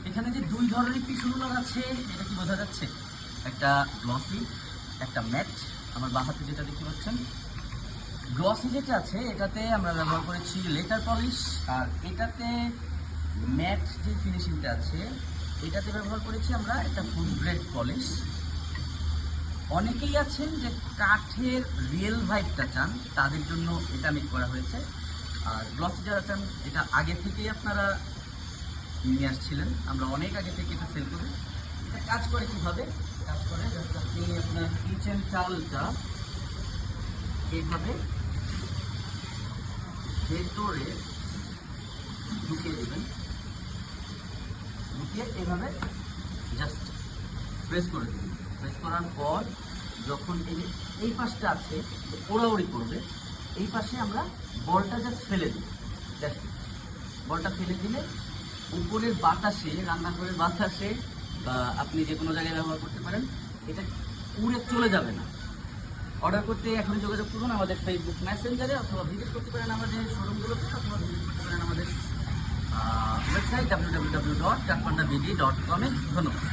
এখানে যে দুই ধরনের পিছনগুলো আছে এটা কি বোঝা যাচ্ছে? একটা গ্লসি, একটা ম্যাট। আমার বাঁ হাতে যেটা দেখতে পাচ্ছেন, গ্লসি যেটা আছে এটাতে আমরা ব্যবহার করেছি লেটার পলিশ, আর এটাতে ম্যাট যে ফিনিশিংটা আছে এটাতে ব্যবহার করেছি আমরা একটা ফুড গ্রেড পলিশ। অনেকেই আছেন যে কাঠের রিয়েল ভাইবটা চান, তাদের জন্য এটা মেক করা হয়েছে। আর গ্লসি যারা চান এটা আগে থেকেই আপনারা নিয়ে আসছিলেন, আমরা অনেক আগে থেকে এটা সেল করি। এটা কাজ করে কীভাবে? কাজ করে জাস্ট আপনি আপনার কিচেন টাওয়েলটা এইভাবে ভেতরে ঢুকিয়ে দেবেন, ঢুকিয়ে এভাবে জাস্ট প্রেস করে দেবেন। প্রেস করার পর যখন এই পাশটা আছে ওড়াউড়ি করবে, এই পাশে আমরা বলটা জাস্ট ফেলে দিই। জাস্ট বলটা ফেলে দিলে উপরের বাতাসে, রান্নাঘরের বাতাসে বা আপনি যে কোনো জায়গায় ব্যবহার করতে পারেন, এটা উড়ে চলে যাবে না। অর্ডার করতে এখন যোগাযোগ করুন আমাদের ফেসবুক মেসেঞ্জারে, অথবা ভিজিট করতে পারেন আমাদের শোরুমগুলোতে, অথবা ভিজিট করতে পারেন আমাদের ওয়েবসাইট www.jakpandabd.com-এ। ধন্যবাদ।